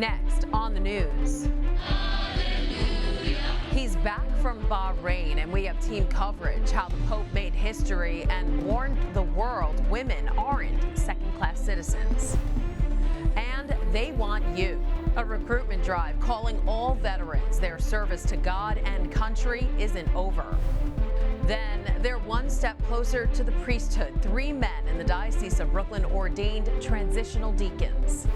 Next on the news. He's back from Bahrain, and we have team coverage how the Pope made history and warned the world women aren't second-class citizens. And they want you. A recruitment drive calling all veterans. Their service to God and country isn't over. Then they're one step closer to the priesthood. 3 men in the Diocese of Brooklyn ordained transitional deacons.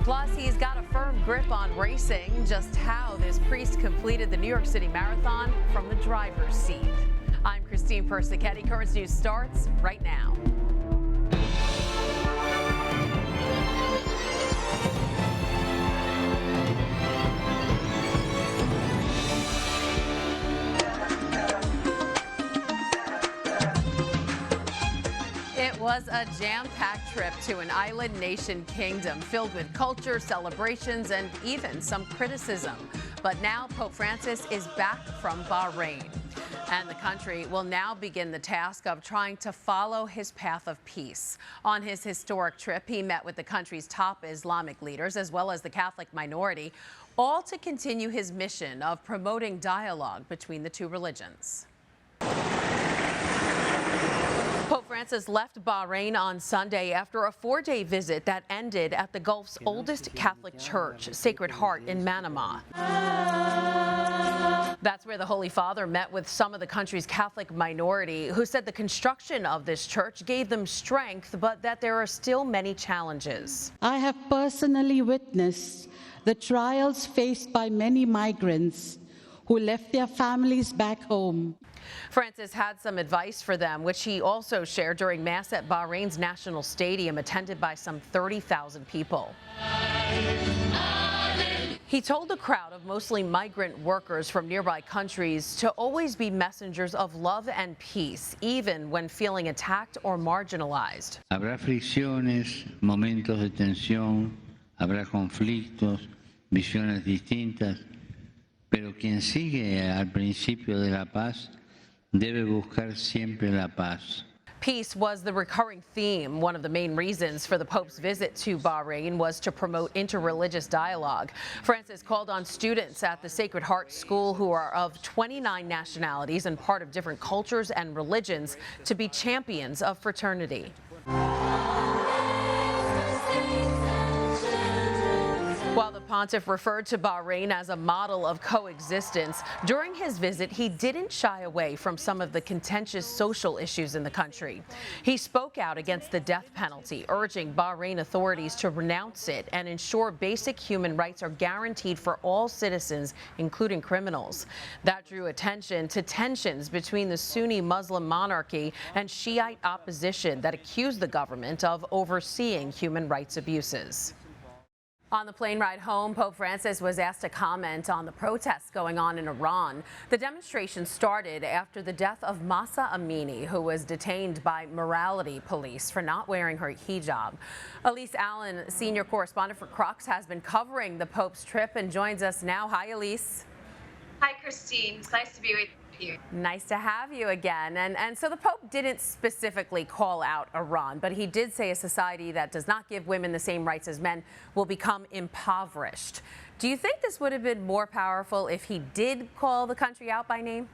Plus, he's got a firm grip on racing. Just how this priest completed the New York City Marathon from the driver's seat. I'm Christine Persichetti. Currents News starts right now. It was a jam-packed trip to an island nation kingdom filled with culture, celebrations, and even some criticism. But now Pope Francis is back from Bahrain. And the country will now begin the task of trying to follow his path of peace. On his historic trip, he met with the country's top Islamic leaders, as well as the Catholic minority, all to continue his mission of promoting dialogue between the two religions. Pope Francis left Bahrain on Sunday after a 4-day visit that ended at the Gulf's oldest Catholic church, Sacred Heart in Manama. That's where the Holy Father met with some of the country's Catholic minority, who said the construction of this church gave them strength, but that there are still many challenges. I have personally witnessed the trials faced by many migrants who left their families back home. Francis had some advice for them, which he also shared during Mass at Bahrain's National Stadium, attended by some 30,000 people. He told the crowd of mostly migrant workers from nearby countries to always be messengers of love and peace, even when feeling attacked or marginalized. Habrá fricciones, momentos de tensión, habrá conflictos, visiones distintas, pero quien sigue al principio de la paz debe buscar siempre la paz. Peace was the recurring theme. One of the main reasons for the Pope's visit to Bahrain was to promote interreligious dialogue. Francis called on students at the Sacred Heart School, who are of 29 nationalities and part of different cultures and religions, to be champions of fraternity. While the pontiff referred to Bahrain as a model of coexistence, during his visit, he didn't shy away from some of the contentious social issues in the country. He spoke out against the death penalty, urging Bahrain authorities to renounce it and ensure basic human rights are guaranteed for all citizens, including criminals. That drew attention to tensions between the Sunni Muslim monarchy and Shiite opposition that accused the government of overseeing human rights abuses. On the plane ride home, Pope Francis was asked to comment on the protests going on in Iran. The demonstration started after the death of Mahsa Amini, who was detained by morality police for not wearing her hijab. Elise Allen, senior correspondent for Crux, has been covering the Pope's trip and joins us now. Hi, Elise. Hi, Christine. It's nice to be with you. Nice to have you again. And so the Pope didn't specifically call out Iran, but he did say a society that does not give women the same rights as men will become impoverished. Do you think this would have been more powerful if he did call the country out by name?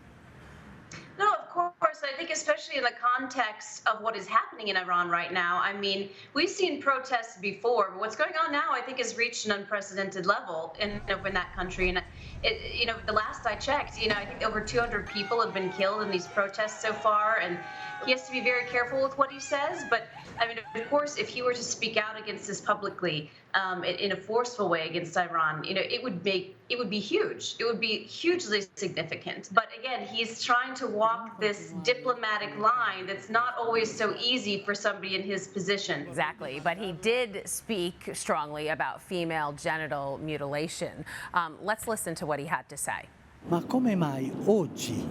No, of course. I think especially in the context of what is happening in Iran right now. I mean, we've seen protests before, but what's going on now, I think, has reached an unprecedented level in that country. And the last I checked, I think over 200 people have been killed in these protests so far, and he has to be very careful with what he says. But I mean, of course, if he were to speak out against this publicly in a forceful way against Iran, it would be huge. It would be hugely significant. But again, he's trying to walk this diplomatic line that's not always so easy for somebody in his position. Exactly. But he did speak strongly about female genital mutilation. Let's listen to what he had to say. Ma come mai oggi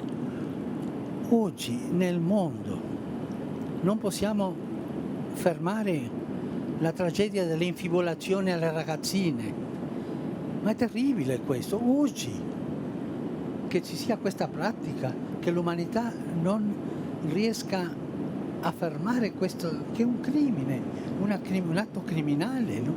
nel mondo non possiamo fermare la tragedia delle infibulazioni alle ragazzine? Ma è terribile questo, oggi, che ci sia questa pratica, che l'umanità non riesca a fermare questo, che è un crimine, un atto criminale, no?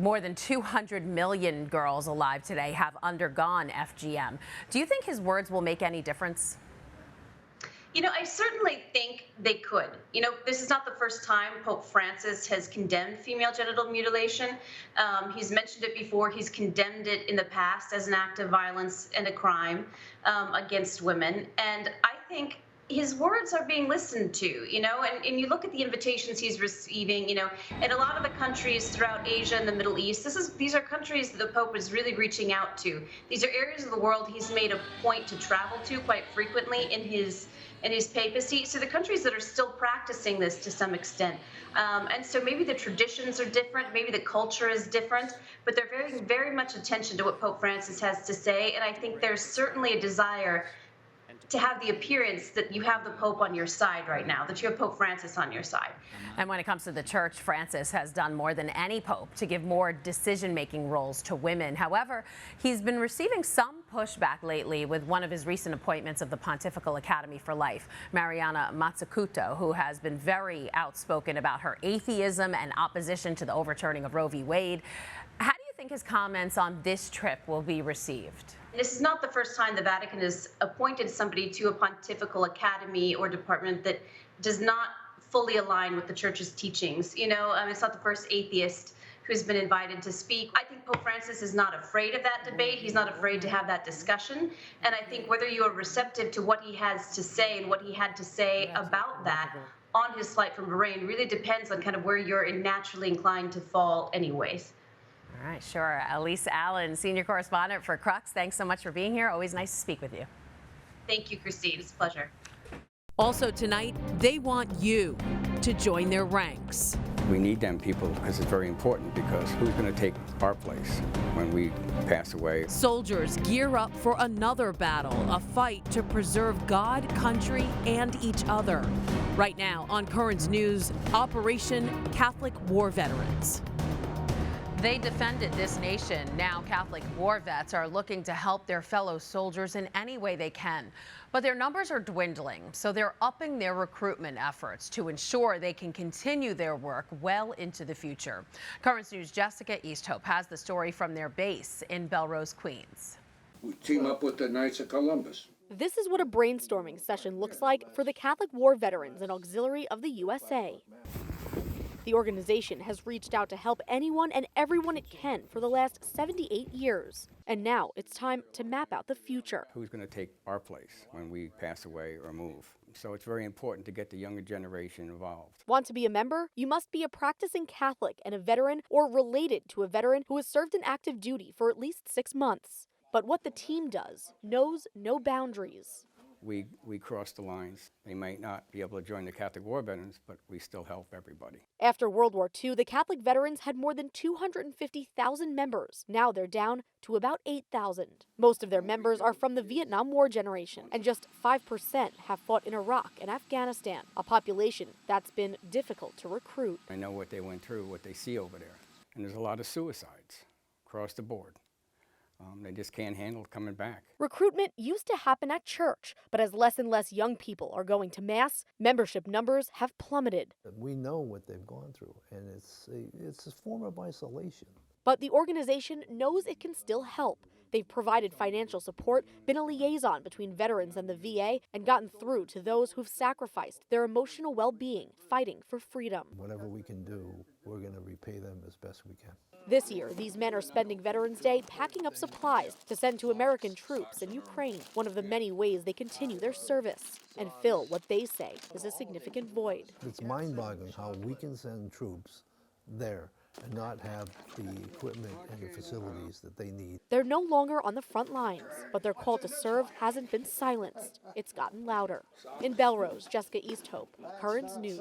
more than 200 million girls alive today have undergone FGM. Do you think his words will make any difference? You know, I certainly think they could. You know, this is not the first time Pope Francis has condemned female genital mutilation. He's mentioned it before. He's condemned it in the past as an act of violence and a crime against women. And I think his words are being listened to, you know, and you look at the invitations he's receiving, you know, in a lot of the countries throughout Asia and the Middle East, these are countries that the Pope is really reaching out to. These are areas of the world he's made a point to travel to quite frequently in his papacy. So the countries that are still practicing this to some extent. And so maybe the traditions are different, maybe the culture is different, but they're very, very much attention to what Pope Francis has to say. And I think there's certainly a desire to have the appearance that you have the Pope on your side right now, that you have Pope Francis on your side. And when it comes to the church, Francis has done more than any pope to give more decision-making roles to women. However, he's been receiving some pushback lately with one of his recent appointments of the Pontifical Academy for Life, Mariana Mazzucato, who has been very outspoken about her atheism and opposition to the overturning of Roe v. Wade. How do you think his comments on this trip will be received? This is not the first time the Vatican has appointed somebody to a pontifical academy or department that does not fully align with the church's teachings. You know, it's not the first atheist who's been invited to speak. I think Pope Francis is not afraid of that debate. He's not afraid to have that discussion. And I think whether you are receptive to what he has to say and what he had to say about that on his flight from Bahrain really depends on kind of where you're naturally inclined to fall anyways. All right, sure. Elise Allen, senior correspondent for Crux. Thanks so much for being here. Always nice to speak with you. Thank you, Christine. It's a pleasure. Also tonight, they want you to join their ranks. We need them people because it's very important, because who's going to take our place when we pass away? Soldiers gear up for another battle, a fight to preserve God, country, and each other. Right now on Currents News, Operation Catholic War Veterans. They defended this nation. Now Catholic war vets are looking to help their fellow soldiers in any way they can. But their numbers are dwindling, so they're upping their recruitment efforts to ensure they can continue their work well into the future. Currents News' Jessica Easthope has the story from their base in Belrose, Queens. We team up with the Knights of Columbus. This is what a brainstorming session looks like for the Catholic War Veterans and Auxiliary of the USA. The organization has reached out to help anyone and everyone it can for the last 78 years. And now it's time to map out the future. Who's going to take our place when we pass away or move? So it's very important to get the younger generation involved. Want to be a member? You must be a practicing Catholic and a veteran or related to a veteran who has served in active duty for at least 6 months. But what the team does knows no boundaries. We cross the lines. They might not be able to join the Catholic War Veterans, but we still help everybody. After World War II, the Catholic veterans had more than 250,000 members. Now they're down to about 8,000. Most of their members are from the Vietnam War generation, and just 5% have fought in Iraq and Afghanistan, a population that's been difficult to recruit. I know what they went through, what they see over there. And there's a lot of suicides across the board. They just can't handle coming back. Recruitment used to happen at church, but as less and less young people are going to Mass, membership numbers have plummeted. We know what they've gone through, and it's a form of isolation. But the organization knows it can still help. They've provided financial support, been a liaison between veterans and the VA, and gotten through to those who've sacrificed their emotional well-being fighting for freedom. Whatever we can do, we're going to repay them as best we can. This year, these men are spending Veterans Day packing up supplies to send to American troops in Ukraine, one of the many ways they continue their service and fill what they say is a significant void. It's mind-boggling how we can send troops there and not have the equipment and the facilities that they need. They're no longer on the front lines, but their call to serve hasn't been silenced. It's gotten louder. In Belrose, Jessica Easthope, Currents News.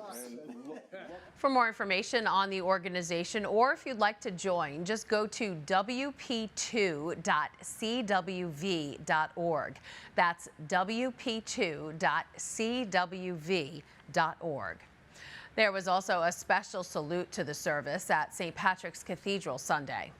For more information on the organization, or if you'd like to join, just go to wp2.cwv.org. That's wp2.cwv.org. There was also a special salute to the service at St. Patrick's Cathedral Sunday.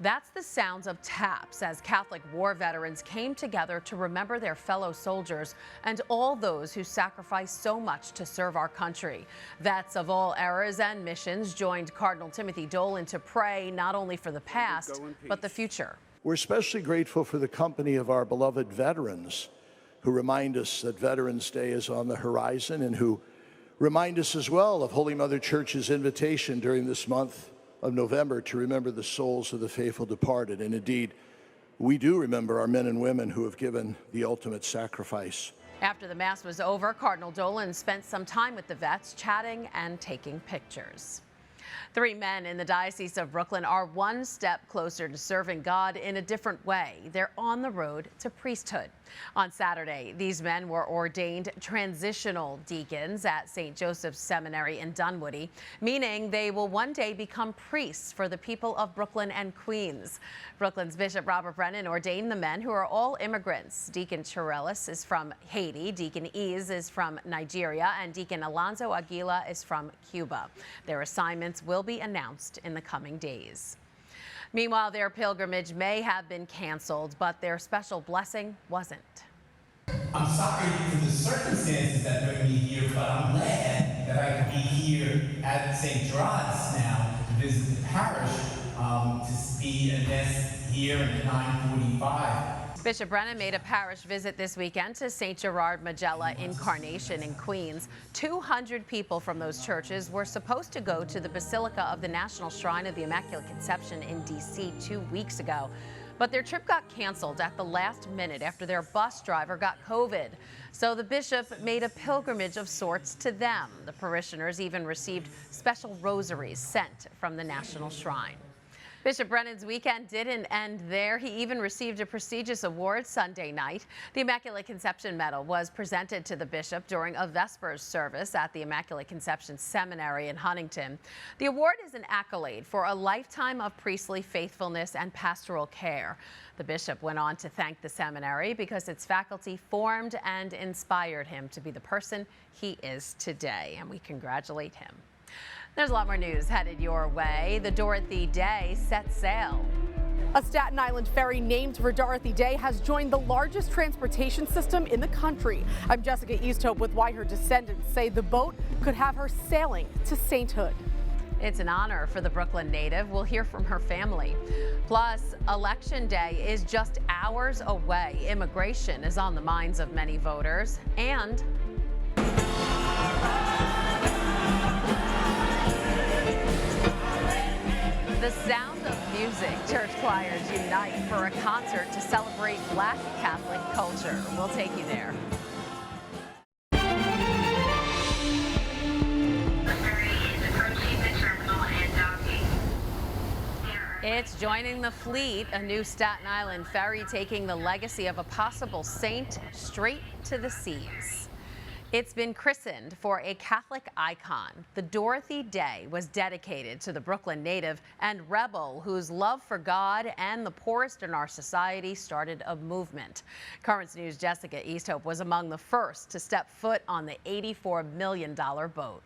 That's the sounds of taps as Catholic war veterans came together to remember their fellow soldiers and all those who sacrificed so much to serve our country. Vets of all eras and missions joined Cardinal Timothy Dolan to pray not only for the past, but the future. We're especially grateful for the company of our beloved veterans who remind us that Veterans Day is on the horizon and who remind us as well of Holy Mother Church's invitation during this month of November to remember the souls of the faithful departed. And indeed, we do remember our men and women who have given the ultimate sacrifice. After the Mass was over, Cardinal Dolan spent some time with the vets, chatting and taking pictures. 3 men in the Diocese of Brooklyn are one step closer to serving God in a different way. They're on the road to priesthood. On Saturday, these men were ordained transitional deacons at St. Joseph's Seminary in Dunwoody, meaning they will one day become priests for the people of Brooklyn and Queens. Brooklyn's Bishop Robert Brennan ordained the men, who are all immigrants. Deacon Chirelis is from Haiti, Deacon Ease is from Nigeria, and Deacon Alonzo Aguila is from Cuba. Their assignments will be announced in the coming days. Meanwhile, their pilgrimage may have been canceled, but their special blessing wasn't. I'm sorry for the circumstances that bring me here, but I'm glad that I can be here at St. Gerard's now to visit the parish, to be a guest here at 9:45. Bishop Brennan made a parish visit this weekend to St. Gerard Majella Incarnation in Queens. 200 people from those churches were supposed to go to the Basilica of the National Shrine of the Immaculate Conception in D.C. 2 weeks ago. But their trip got canceled at the last minute after their bus driver got COVID. So the bishop made a pilgrimage of sorts to them. The parishioners even received special rosaries sent from the National Shrine. Bishop Brennan's weekend didn't end there. He even received a prestigious award Sunday night. The Immaculate Conception Medal was presented to the bishop during a Vespers service at the Immaculate Conception Seminary in Huntington. The award is an accolade for a lifetime of priestly faithfulness and pastoral care. The bishop went on to thank the seminary because its faculty formed and inspired him to be the person he is today, and we congratulate him. There's a lot more news headed your way. The Dorothy Day sets sail. A Staten Island ferry named for Dorothy Day has joined the largest transportation system in the country. I'm Jessica Easthope with why her descendants say the boat could have her sailing to sainthood. It's an honor for the Brooklyn native. We'll hear from her family. Plus, Election Day is just hours away. Immigration is on the minds of many voters. And the sound of music. Church choirs unite for a concert to celebrate Black Catholic culture. We'll take you there. It's joining the fleet, a new Staten Island ferry taking the legacy of a possible saint straight to the seas. It's been christened for a Catholic icon. The Dorothy Day was dedicated to the Brooklyn native and rebel whose love for God and the poorest in our society started a movement. Currents News' Jessica Easthope was among the first to step foot on the $84 million boat.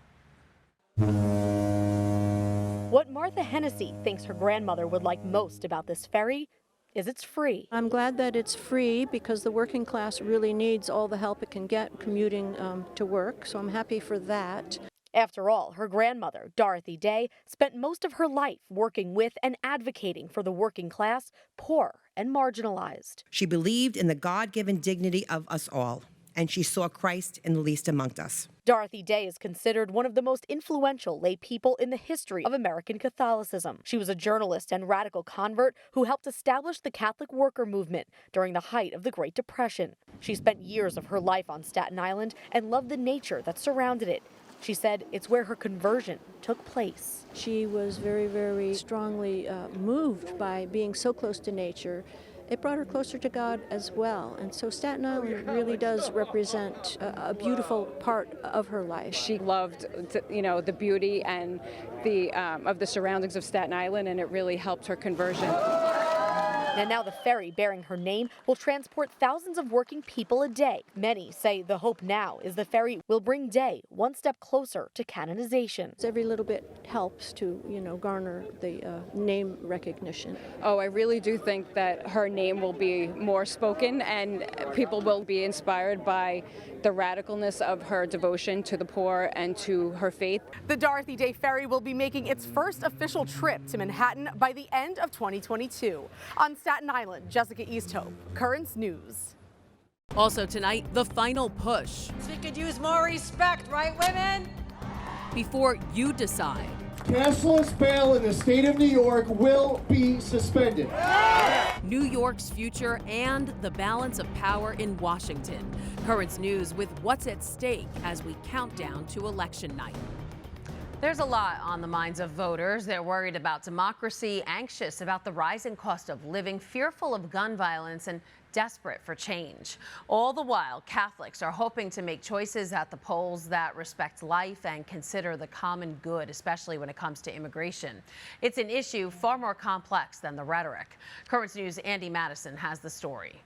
What Martha Hennessy thinks her grandmother would like most about this ferry is it's free. I'm glad that it's free because the working class really needs all the help it can get commuting to work, so I'm happy for that. After all, her grandmother, Dorothy Day, spent most of her life working with and advocating for the working class, poor and marginalized. She believed in the God-given dignity of us all, and she saw Christ in the least amongst us. Dorothy Day is considered one of the most influential lay people in the history of American Catholicism. She was a journalist and radical convert who helped establish the Catholic worker movement during the height of the Great Depression. She spent years of her life on Staten Island and loved the nature that surrounded it. She said it's where her conversion took place. She was very, very strongly moved by being so close to nature. It brought her closer to God as well. And so Staten Island really does represent a beautiful part of her life. She loved, the beauty and the of the surroundings of Staten Island, and it really helped her conversion. And now the ferry bearing her name will transport thousands of working people a day. Many say the hope now is the ferry will bring Day one step closer to canonization. Every little bit helps to, garner the name recognition. Oh, I really do think that her name will be more spoken and people will be inspired by the radicalness of her devotion to the poor and to her faith. The Dorothy Day Ferry will be making its first official trip to Manhattan by the end of 2022. On Staten Island, Jessica Easthope, Currents News. Also tonight, the final push. We could use more respect, right, women? Before you decide. Cashless bail in the state of New York will be suspended. New York's future and the balance of power in Washington. Currents News with what's at stake as we count down to election night. There's a lot on the minds of voters. They're worried about democracy, anxious about the rising cost of living, fearful of gun violence, and desperate for change. All the while, Catholics are hoping to make choices at the polls that respect life and consider the common good, especially when it comes to immigration. It's an issue far more complex than the rhetoric. Currents News' Andy Madison has the story.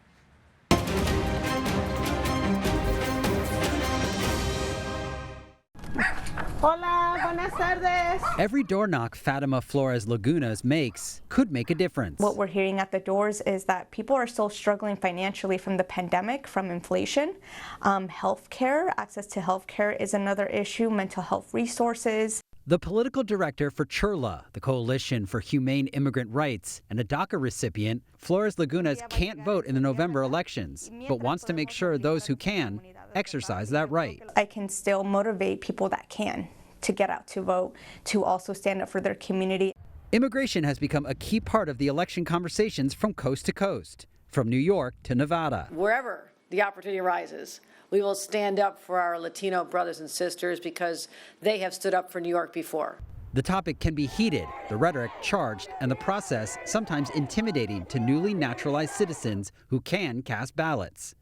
Hola, buenas tardes. Every door knock Fatima Flores Lagunas makes could make a difference. What we're hearing at the doors is that people are still struggling financially from the pandemic, from inflation. Healthcare, access to healthcare is another issue, mental health resources. The political director for CHIRLA, the Coalition for Humane Immigrant Rights, and a DACA recipient, Flores Lagunas can't vote in the November elections, but wants to make sure those who can exercise that right. I can still motivate people that can to get out to vote, to also stand up for their community. Immigration has become a key part of the election conversations from coast to coast, from New York to Nevada. Wherever the opportunity arises, we will stand up for our Latino brothers and sisters because they have stood up for New York before. The topic can be heated, the rhetoric charged, and the process sometimes intimidating to newly naturalized citizens who can cast ballots.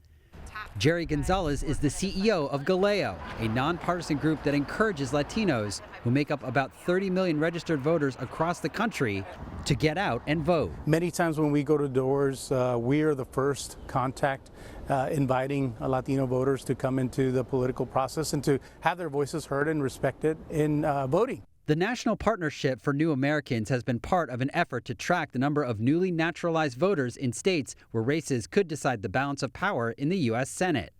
Jerry Gonzalez is the CEO of Galeo, a nonpartisan group that encourages Latinos, who make up about 30 million registered voters across the country, to get out and vote. Many times when we go to doors, we are the first contact inviting Latino voters to come into the political process and to have their voices heard and respected in voting. The National Partnership for New Americans has been part of an effort to track the number of newly naturalized voters in states where races could decide the balance of power in the U.S. Senate.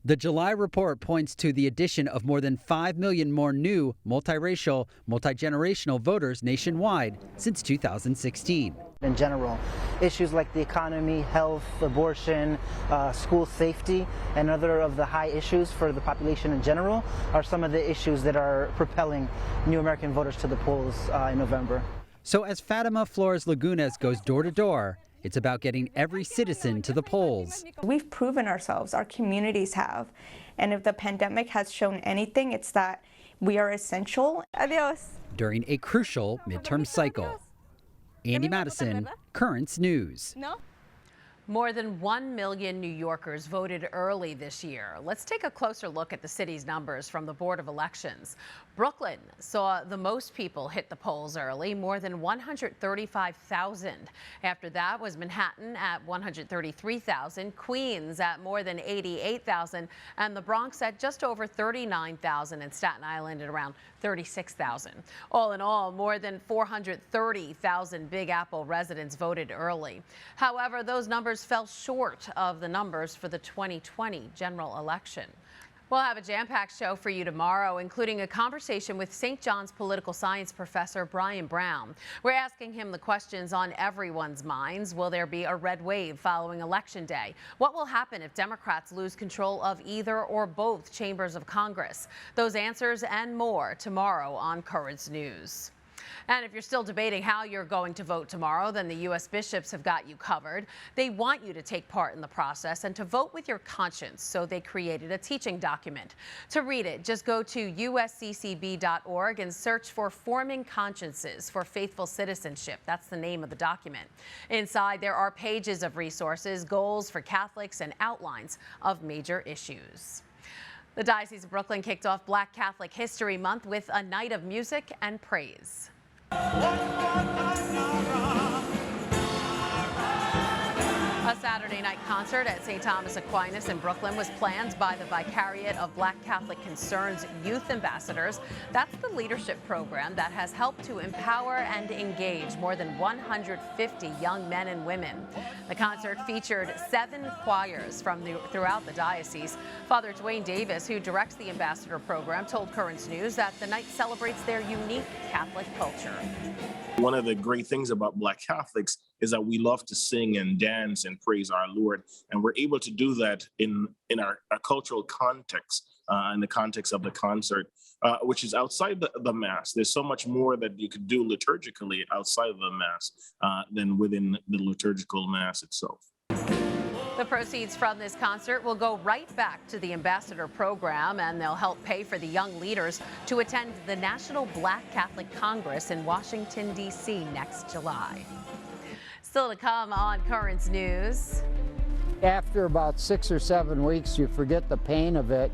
The July report points to the addition of more than 5 million more new multiracial, multi-generational voters nationwide since 2016. In general, issues like the economy, health, abortion, school safety, and other of the high issues for the population in general are some of the issues that are propelling new American voters to the polls in November. So as Fatima Flores Lagunas goes door to door, it's about getting every citizen to the polls. We've proven ourselves, our communities have, and if the pandemic has shown anything, it's that we are essential. Adios. During a crucial midterm cycle. Andy Madison, Currents News. More than 1 million New Yorkers voted early this year. Let's take a closer look at the city's numbers from the Board of Elections. Brooklyn saw the most people hit the polls early, more than 135,000. After that was Manhattan at 133,000, Queens at more than 88,000, and the Bronx at just over 39,000, and Staten Island at around 36,000. All in all, more than 430,000 Big Apple residents voted early. However, those numbers fell short of the numbers for the 2020 general election. We'll have a jam-packed show for you tomorrow, including a conversation with St. John's political science professor Brian Brown. We're asking him the questions on everyone's minds. Will there be a red wave following Election Day? What will happen if Democrats lose control of either or both chambers of Congress? Those answers and more tomorrow on Currents News. And if you're still debating how you're going to vote tomorrow, then the U.S. bishops have got you covered. They want you to take part in the process and to vote with your conscience, so they created a teaching document. To read it, just go to usccb.org and search for Forming Consciences for Faithful Citizenship. That's the name of the document. Inside, there are pages of resources, goals for Catholics, and outlines of major issues. The Diocese of Brooklyn kicked off Black Catholic History Month with a night of music and praise. A Saturday night concert at St. Thomas Aquinas in Brooklyn was planned by the Vicariate of Black Catholic Concerns Youth Ambassadors. That's the leadership program that has helped to empower and engage more than 150 young men and women. The concert featured 7 choirs from throughout the diocese. Father Dwayne Davis, who directs the ambassador program, told Currents News that the night celebrates their unique Catholic culture. One of the great things about Black Catholics is that we love to sing and dance and praise our Lord. And we're able to do that in our cultural context, in the context of the concert, which is outside the Mass. There's so much more that you could do liturgically outside of the Mass than within the liturgical Mass itself. The proceeds from this concert will go right back to the ambassador program, and they'll help pay for the young leaders to attend the National Black Catholic Congress in Washington, D.C. next July. Still to come on Currents News. After about 6 or 7 weeks, you forget the pain of it.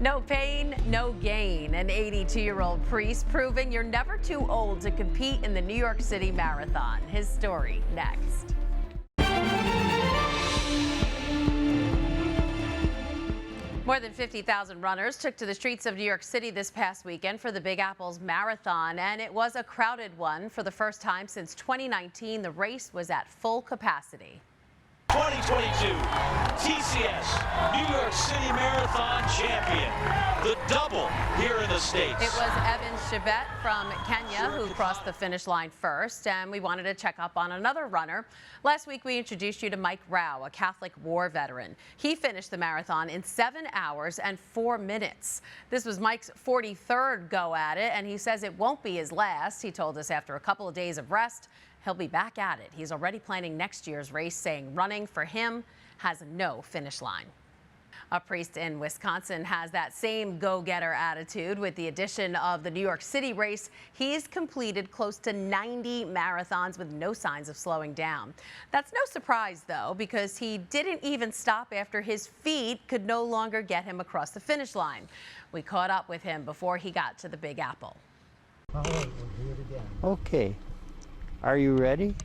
No pain, no gain. An 82-year-old priest proving you're never too old to compete in the New York City Marathon. His story next. More than 50,000 runners took to the streets of New York City this past weekend for the Big Apple's marathon, and it was a crowded one. For the first time since 2019, the race was at full capacity. 2022 TCS New York City Marathon champion, the double here in the States. It was Evan Chibet from Kenya who crossed the finish line first, and we wanted to check up on another runner. Last week we introduced you to Mike Rao, a Catholic war veteran. He finished the marathon in 7 hours and 4 minutes. This was Mike's 43rd go at it, and he says it won't be his last. He told us after a couple of days of rest, he'll be back at it. He's already planning next year's race, saying running for him has no finish line. A priest in Wisconsin has that same go-getter attitude. With the addition of the New York City race, he's completed close to 90 marathons with no signs of slowing down. That's no surprise, though, because he didn't even stop after his feet could no longer get him across the finish line. We caught up with him before he got to the Big Apple. All right, we'll do it again. Okay. Are you ready?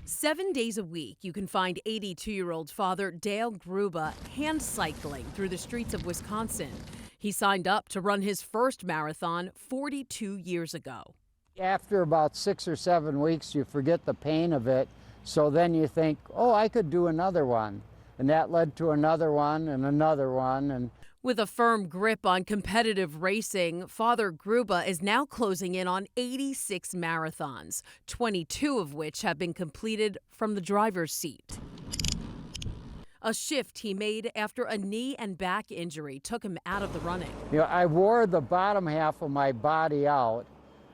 7 days a week, you can find 82-year-old Father Dale Gruba hand cycling through the streets of Wisconsin. He signed up to run his first marathon 42 years ago. After about 6 or 7 weeks, you forget the pain of it. So then you think, oh, I could do another one. And that led to another one and another one. And with a firm grip on competitive racing, Father Gruba is now closing in on 86 marathons, 22 of which have been completed from the driver's seat. A shift he made after a knee and back injury took him out of the running. You know, I wore the bottom half of my body out.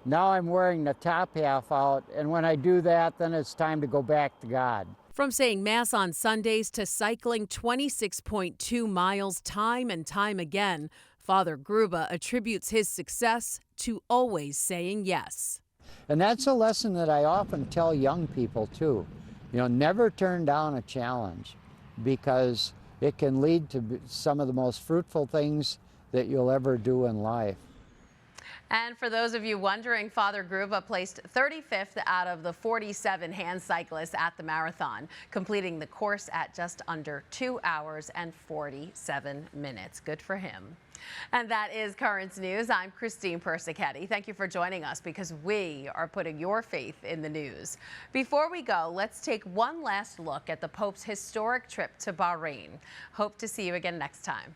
Now I'm wearing the top half out, and when I do that, then it's time to go back to God. From saying Mass on Sundays to cycling 26.2 miles time and time again, Father Gruba attributes his success to always saying yes. And that's a lesson that I often tell young people, too. You know, never turn down a challenge, because it can lead to some of the most fruitful things that you'll ever do in life. And for those of you wondering, Father Gruba placed 35th out of the 47 hand cyclists at the marathon, completing the course at just under 2 hours and 47 minutes. Good for him. And that is Currents News. I'm Christine Persichetti. Thank you for joining us, because we are putting your faith in the news. Before we go, let's take one last look at the Pope's historic trip to Bahrain. Hope to see you again next time.